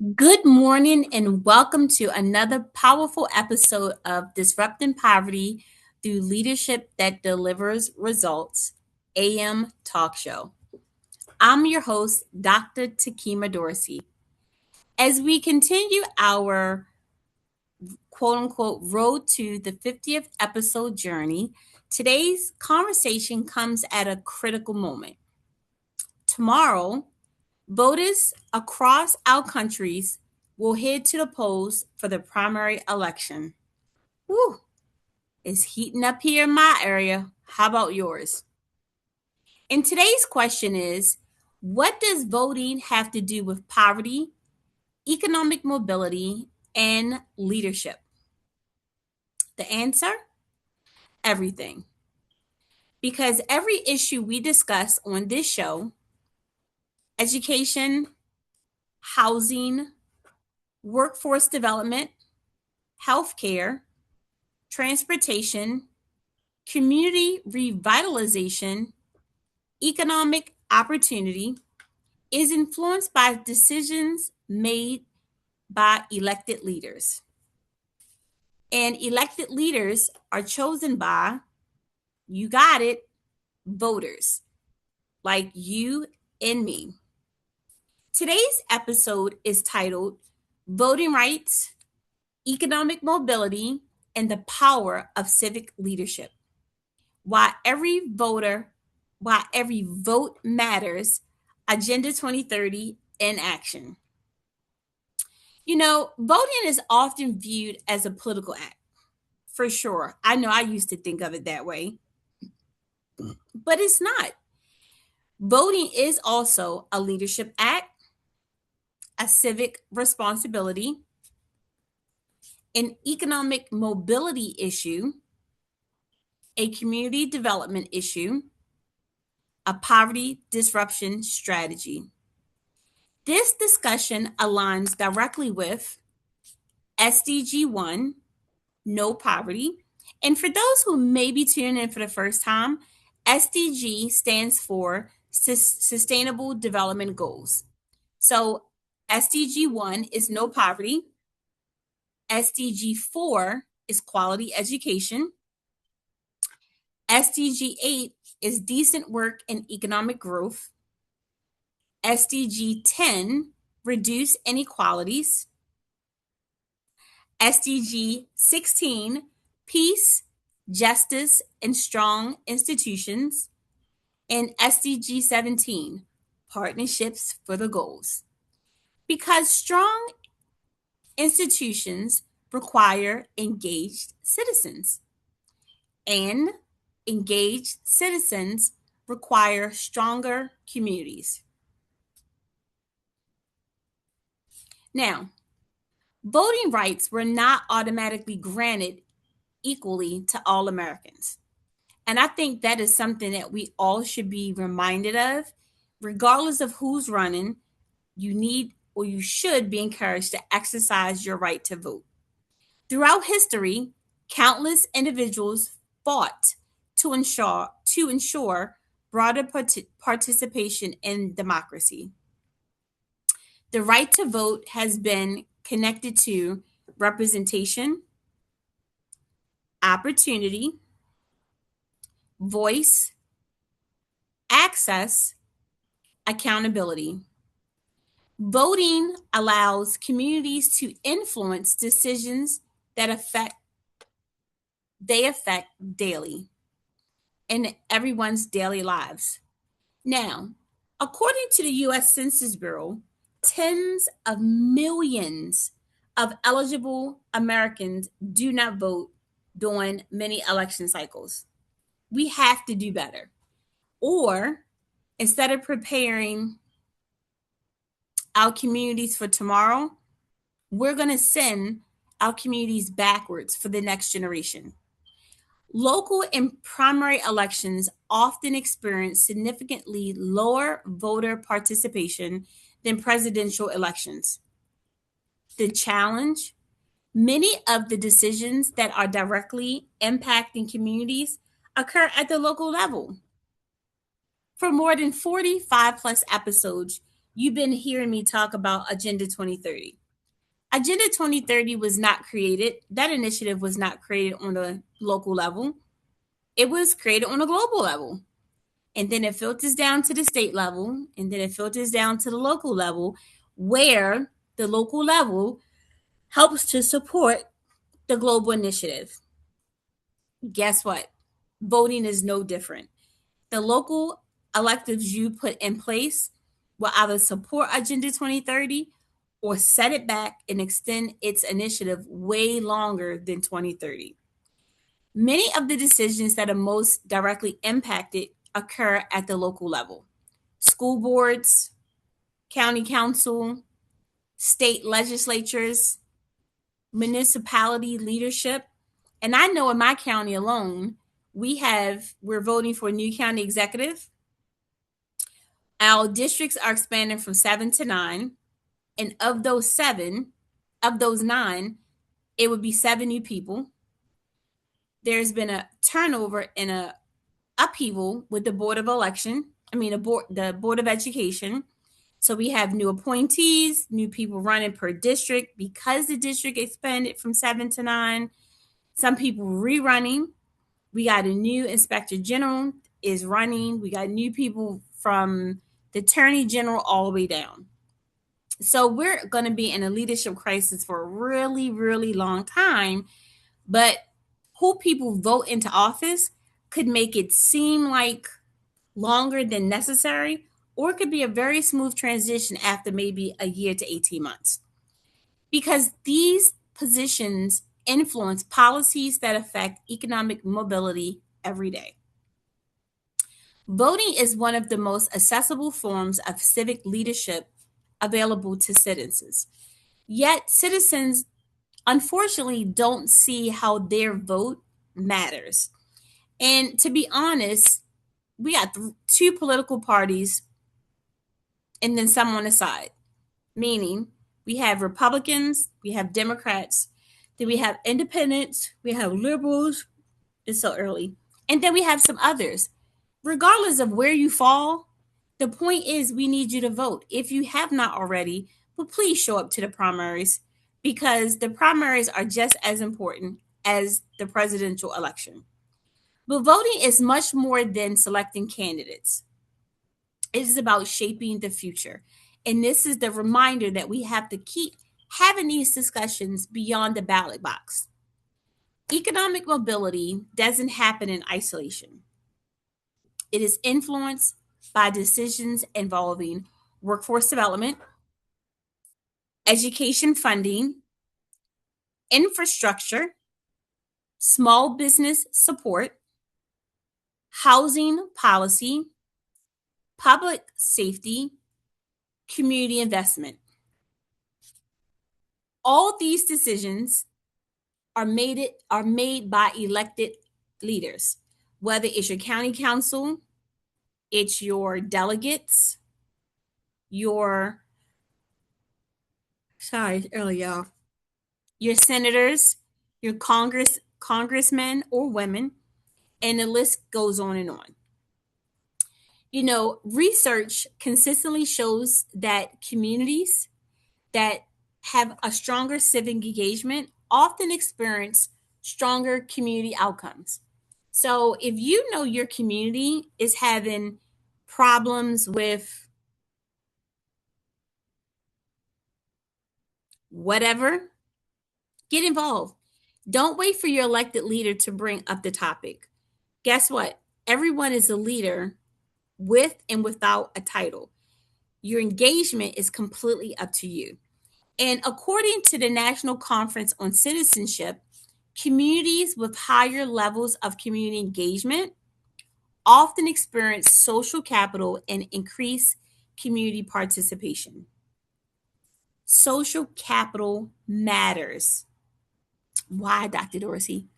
Good morning and welcome to another powerful episode of Disrupting Poverty Through Leadership That Delivers Results AM Talk Show. I'm your host, Dr. Tekemia Dorsey. As we continue our quote unquote road to the 50th episode journey, today's conversation comes at a critical moment. Tomorrow, voters across our countries will head to the polls for the primary election. Whew, it's heating up here in my area. How about yours? And today's question is, what does voting have to do with poverty, economic mobility, and leadership? The answer? Everything. Because every issue we discuss on this show, education, housing, workforce development, healthcare, transportation, community revitalization, economic opportunity, is influenced by decisions made by elected leaders. And elected leaders are chosen by, you got it, voters like you and me. Today's episode is titled Voting Rights, Economic Mobility, and the Power of Civic Leadership. Why every vote matters, Agenda 2030 in action. You know, voting is often viewed as a political act. For sure. I know I used to think of it that way, but it's not. Voting is also a leadership act, a civic responsibility, an economic mobility issue, a community development issue, a poverty disruption strategy. This discussion aligns directly with SDG 1, no poverty. And for those who may be tuning in for the first time, SDG stands for Sustainable Development Goals. So SDG 1 is no poverty. SDG 4 is quality education. SDG 8 is decent work and economic growth. SDG 10, reduce inequalities. SDG 16, peace, justice, and strong institutions. And SDG 17, partnerships for the goals. Because strong institutions require engaged citizens, and engaged citizens require stronger communities. Now, voting rights were not automatically granted equally to all Americans. And I think that is something that we all should be reminded of. Regardless of who's running, you need or you should be encouraged to exercise your right to vote. Throughout history, countless individuals fought to ensure broader participation in democracy. The right to vote has been connected to representation, opportunity, voice, access, accountability. Voting allows communities to influence decisions that affect daily in everyone's daily lives. Now, according to the US Census Bureau, tens of millions of eligible Americans do not vote during many election cycles. We have to do better. Or instead of preparing our communities for tomorrow, we're going to send our communities backwards for the next generation. Local and primary elections often experience significantly lower voter participation than presidential elections. The challenge: many of the decisions that are directly impacting communities occur at the local level. For more than 45 plus episodes, you've been hearing me talk about Agenda 2030. Agenda 2030 was not created, that initiative was not created on a local level. It was created on a global level. And then it filters down to the state level, and then it filters down to the local level, where the local level helps to support the global initiative. Guess what? Voting is no different. The local electives you put in place will either support Agenda 2030 or set it back and extend its initiative way longer than 2030. Many of the decisions that are most directly impacted occur at the local level. School boards, county council, state legislatures, municipality leadership. And I know in my county alone, we're voting for a new county executive. Our districts are expanding from 7 to 9. And of those 9, it would be 7 new people. There's been a turnover and a upheaval with the Board of Election. The Board of Education. So we have new appointees, new people running per district because the district expanded from 7 to 9. Some people rerunning. We got a new inspector general is running. We got new people from the attorney general all the way down. So we're going to be in a leadership crisis for a really, really long time. But who people vote into office could make it seem like longer than necessary, or it could be a very smooth transition after maybe a year to 18 months. Because these positions influence policies that affect economic mobility every day. Voting is one of the most accessible forms of civic leadership available to citizens. Yet, citizens unfortunately don't see how their vote matters. And to be honest, we got 2 political parties and then some on the side, meaning we have Republicans, we have Democrats, then we have independents, we have liberals. It's so early. And then we have some others. Regardless of where you fall, the point is we need you to vote. If you have not already, but please show up to the primaries, because the primaries are just as important as the presidential election. But voting is much more than selecting candidates. It is about shaping the future. And this is the reminder that we have to keep having these discussions beyond the ballot box. Economic mobility doesn't happen in isolation. It is influenced by decisions involving workforce development, education funding, infrastructure, small business support, housing policy, public safety, community investment. All these decisions are made by elected leaders, whether it's your county council, it's your delegates, your y'all, your senators, your congressmen or women, and the list goes on and on. Research consistently shows that communities that have a stronger civic engagement often experience stronger community outcomes. So if you know your community is having problems with whatever, get involved. Don't wait for your elected leader to bring up the topic. Guess what? Everyone is a leader with and without a title. Your engagement is completely up to you. And according to the National Conference on Citizenship, communities with higher levels of community engagement often experience social capital and increase community participation. Social capital matters. Why, Dr. Dorsey?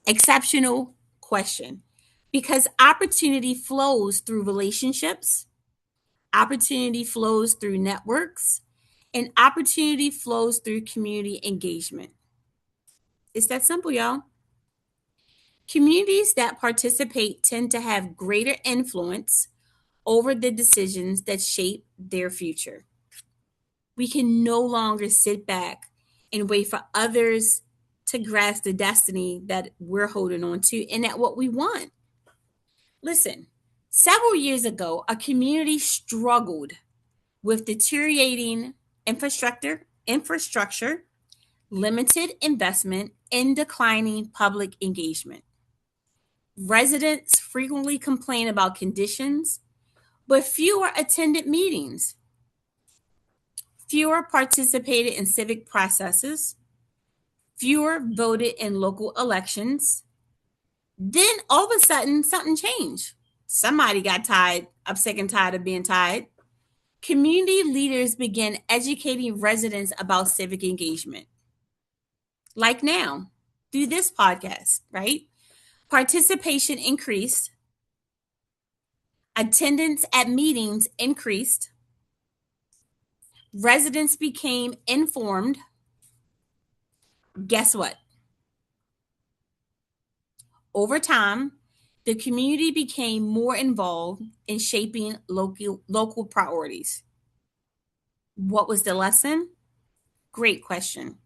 Exceptional question. Because opportunity flows through relationships, opportunity flows through networks, and opportunity flows through community engagement. It's that simple, y'all. Communities that participate tend to have greater influence over the decisions that shape their future. We can no longer sit back and wait for others to grasp the destiny that we're holding on to and at what we want. Listen, several years ago, a community struggled with deteriorating infrastructure, limited investment, and declining public engagement. Residents frequently complain about conditions, but fewer attended meetings, fewer participated in civic processes, fewer voted in local elections. Then all of a sudden, something changed. Somebody got tired, of sick and tired of being tired. Community leaders began educating residents about civic engagement. Like now, through this podcast, right? Participation increased, attendance at meetings increased, residents became informed. Guess what? Over time, the community became more involved in shaping local priorities. What was the lesson? Great question.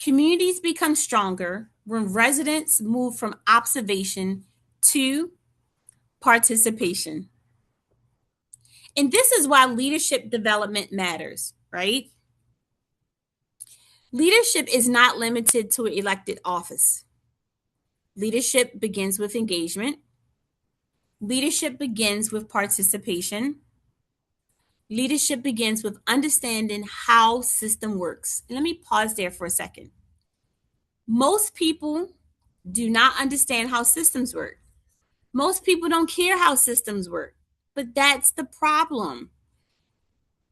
Communities become stronger when residents move from observation to participation. And this is why leadership development matters, right? Leadership is not limited to an elected office. Leadership begins with engagement. Leadership begins with participation. Leadership begins with understanding how system works. And let me pause there for a second. Most people do not understand how systems work. Most people don't care how systems work. But that's the problem.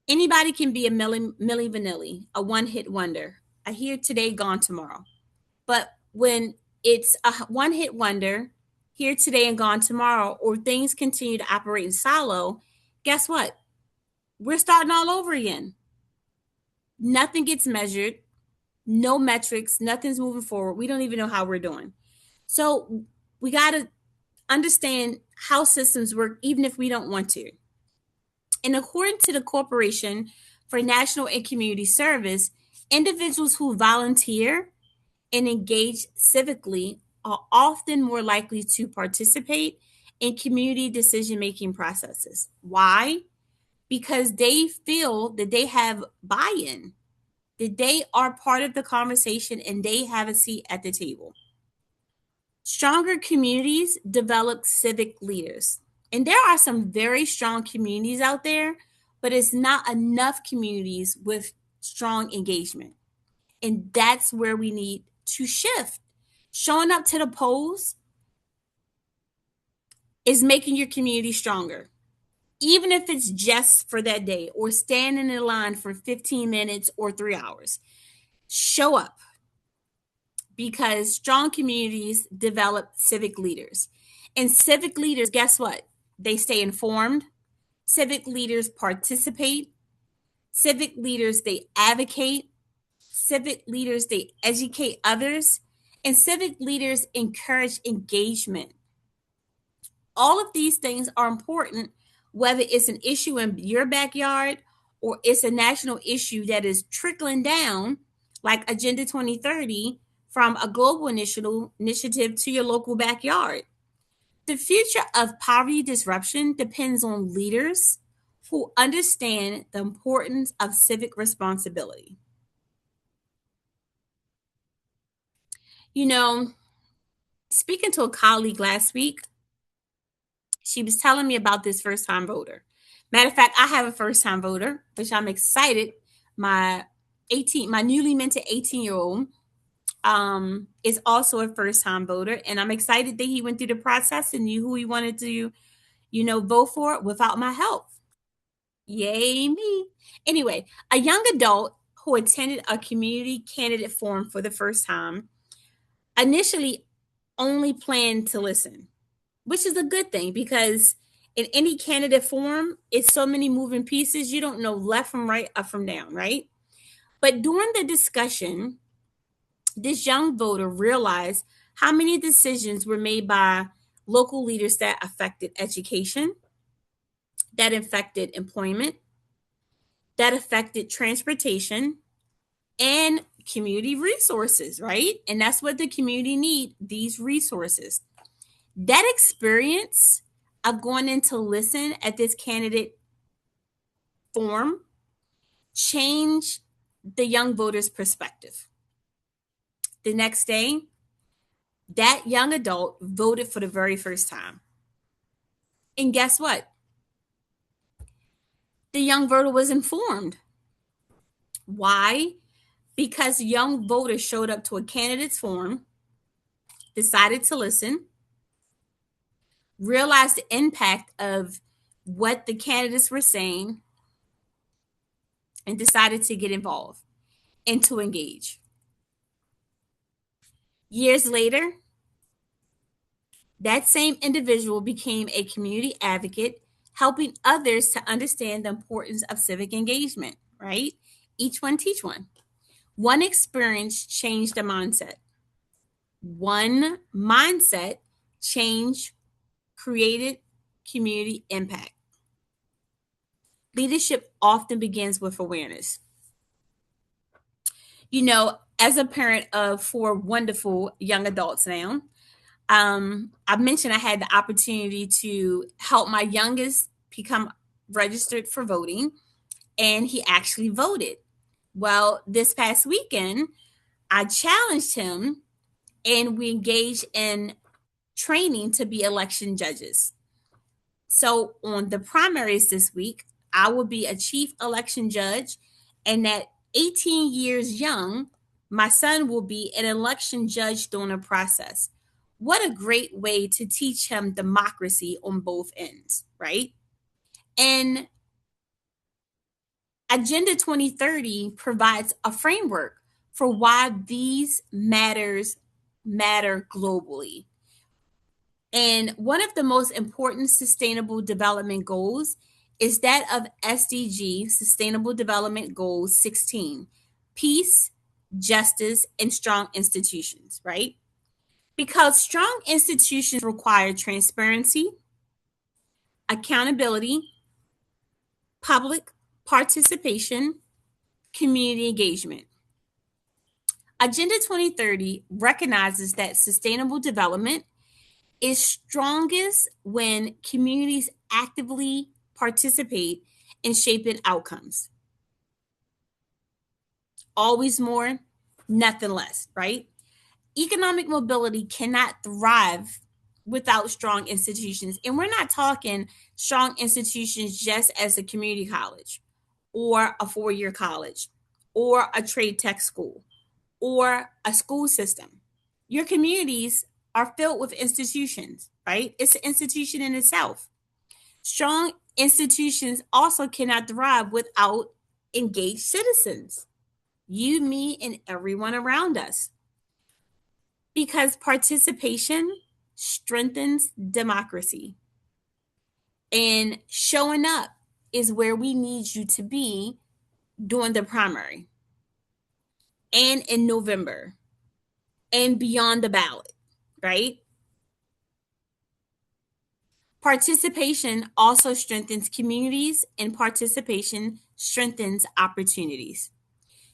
Anybody can be a Milli Vanilli, a one-hit wonder. A here today, gone tomorrow. But when it's a one-hit wonder, here today and gone tomorrow, or things continue to operate in silo, guess what? We're starting all over again. Nothing gets measured, no metrics, nothing's moving forward. We don't even know how we're doing. So we got to understand how systems work, even if we don't want to. And according to the Corporation for National and Community Service, individuals who volunteer and engage civically are often more likely to participate in community decision-making processes. Why? Because they feel that they have buy-in, that they are part of the conversation and they have a seat at the table. Stronger communities develop civic leaders. And there are some very strong communities out there, but it's not enough communities with strong engagement. And that's where we need to shift. Showing up to the polls is making your community stronger, even if it's just for that day or standing in line for 15 minutes or 3 hours. Show up, because strong communities develop civic leaders. And civic leaders, guess what? They stay informed. Civic leaders participate. Civic leaders, they advocate. Civic leaders, they educate others. And civic leaders encourage engagement. All of these things are important, whether it's an issue in your backyard or it's a national issue that is trickling down, like Agenda 2030, from a global initiative to your local backyard. The future of poverty disruption depends on leaders who understand the importance of civic responsibility. You know, speaking to a colleague last week, she was telling me about this first time voter. Matter of fact, I have a first time voter, which I'm excited. My newly minted 18-year-old is also a first time voter. And I'm excited that he went through the process and knew who he wanted to, vote for without my help. Yay, me. Anyway, a young adult who attended a community candidate forum for the first time initially only planned to listen, which is a good thing, because in any candidate forum, it's so many moving pieces. You don't know left from right, up from down, right? But during the discussion, this young voter realized how many decisions were made by local leaders that affected education, that affected employment, that affected transportation, and community resources, right? And that's what the community need, these resources. That experience of going in to listen at this candidate forum changed the young voter's perspective. The next day, that young adult voted for the very first time. And guess what? The young voter was informed. Why? Because young voters showed up to a candidate's forum, decided to listen, realized the impact of what the candidates were saying, and decided to get involved and to engage. Years later, that same individual became a community advocate, helping others to understand the importance of civic engagement, right? Each one teach one. One experience changed the mindset. One mindset change created community impact. Leadership often begins with awareness. You know, as a parent of four wonderful young adults now, I mentioned I had the opportunity to help my youngest become registered for voting, and he actually voted. Well, this past weekend, I challenged him and we engaged in training to be election judges. So on the primaries this week, I will be a chief election judge, and at 18 years young, my son will be an election judge during the process. What a great way to teach him democracy on both ends, right? And Agenda 2030 provides a framework for why these matters matter globally. And one of the most important sustainable development goals is that of SDG, Sustainable Development Goals 16, peace, justice, and strong institutions, right? Because strong institutions require transparency, accountability, public participation, community engagement. Agenda 2030 recognizes that sustainable development is strongest when communities actively participate in shaping outcomes. Always more, nothing less, right? Economic mobility cannot thrive without strong institutions. And we're not talking strong institutions just as a community college or a 4-year college or a trade tech school or a school system. Your communities are filled with institutions, right? It's an institution in itself. Strong institutions also cannot thrive without engaged citizens, you, me, and everyone around us. Because participation strengthens democracy. And showing up is where we need you to be during the primary and in November and beyond the ballot, right? Participation also strengthens communities, and participation strengthens opportunities.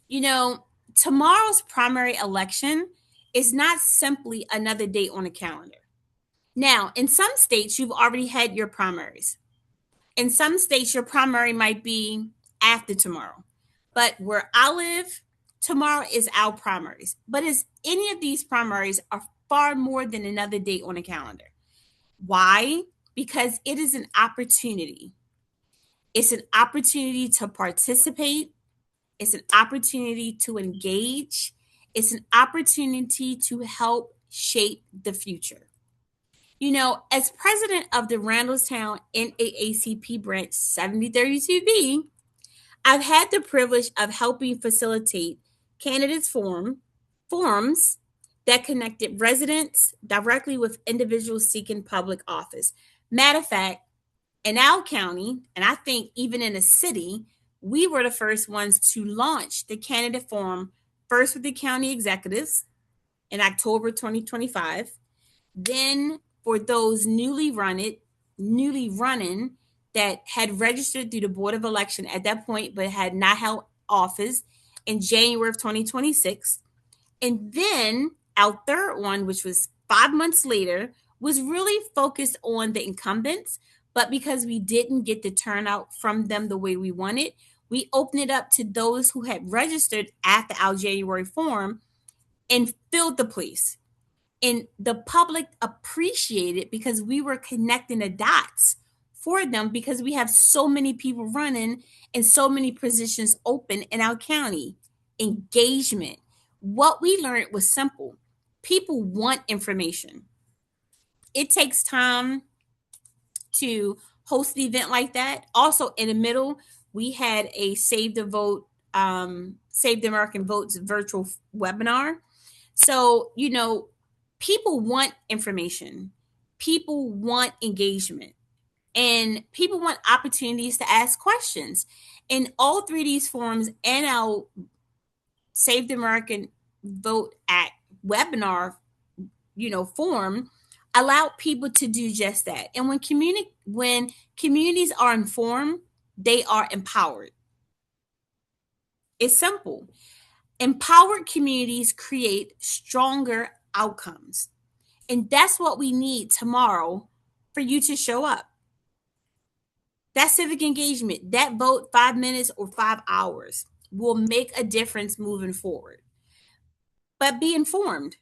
You know, tomorrow's primary election is not simply another date on a calendar. Now, in some states, you've already had your primaries. In some states, your primary might be after tomorrow. But where I live, tomorrow is our primaries. But as any of these primaries are far more than another date on a calendar. Why? Because it is an opportunity. It's an opportunity to participate. It's an opportunity to engage. It's an opportunity to help shape the future. You know, as president of the Randallstown NAACP branch 7032B, I've had the privilege of helping facilitate candidates forums that connected residents directly with individuals seeking public office. Matter of fact, in our county, and I think even in the city, we were the first ones to launch the candidate forum, first with the county executives in October 2025. Then for those newly running, that had registered through the Board of Election at that point, but had not held office in January of 2026. And then our third one, which was 5 months later, was really focused on the incumbents. But because we didn't get the turnout from them the way we wanted, we opened it up to those who had registered after our January forum and filled the place. And the public appreciated because we were connecting the dots for them because we have so many people running and so many positions open in our county. Engagement. What we learned was simple. People want information. It takes time to host an event like that. Also, in the middle, we had a Save the Vote, Save the American Votes virtual webinar. So, people want information, people want engagement, and people want opportunities to ask questions. In all three of these forums and our Save the American Vote Act webinar, forum allowed people to do just that. And when communities are informed, they are empowered. It's simple. Empowered communities create stronger outcomes. And that's what we need tomorrow for you to show up. That civic engagement, that vote 5 minutes or 5 hours will make a difference moving forward. But be informed.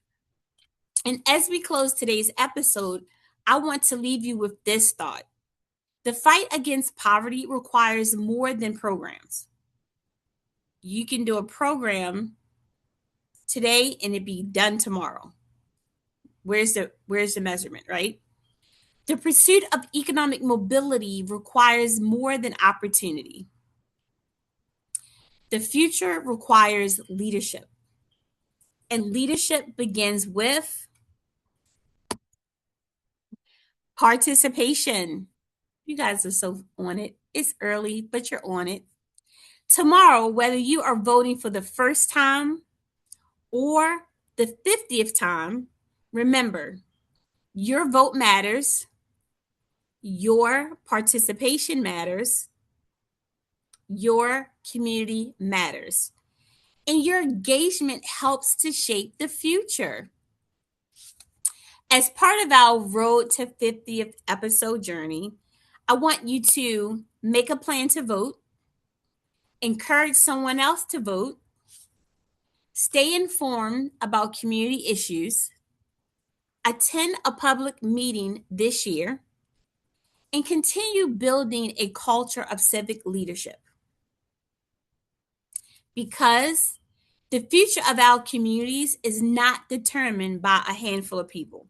And as we close today's episode, I want to leave you with this thought. The fight against poverty requires more than programs. You can do a program today and it be done tomorrow. Where's the measurement, right? The pursuit of economic mobility requires more than opportunity. The future requires leadership. And leadership begins with participation. You guys are so on it. It's early, but you're on it. Tomorrow, whether you are voting for the first time or the 50th time, remember, your vote matters, your participation matters, your community matters, and your engagement helps to shape the future. As part of our Road to 50th episode journey, I want you to make a plan to vote, encourage someone else to vote, stay informed about community issues, attend a public meeting this year, and continue building a culture of civic leadership. Because the future of our communities is not determined by a handful of people.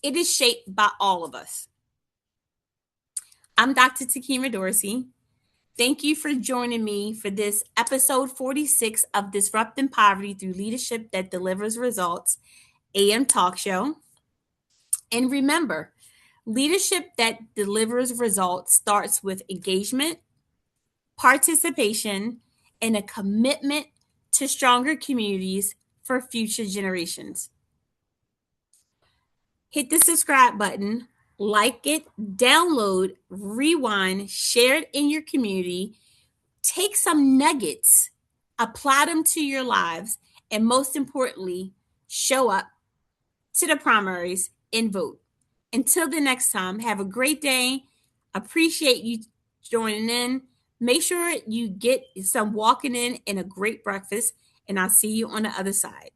It is shaped by all of us. I'm Dr. Tekemia Dorsey. Thank you for joining me for this episode 46 of Disrupting Poverty Through Leadership That Delivers Results AM Talk Show. And remember, leadership that delivers results starts with engagement, participation, and a commitment to stronger communities for future generations. Hit the subscribe button, like it, download, rewind, share it in your community, take some nuggets, apply them to your lives, and most importantly, show up to the primaries and vote. Until the next time, have a great day. Appreciate you joining in. Make sure you get some walking in and a great breakfast, and I'll see you on the other side.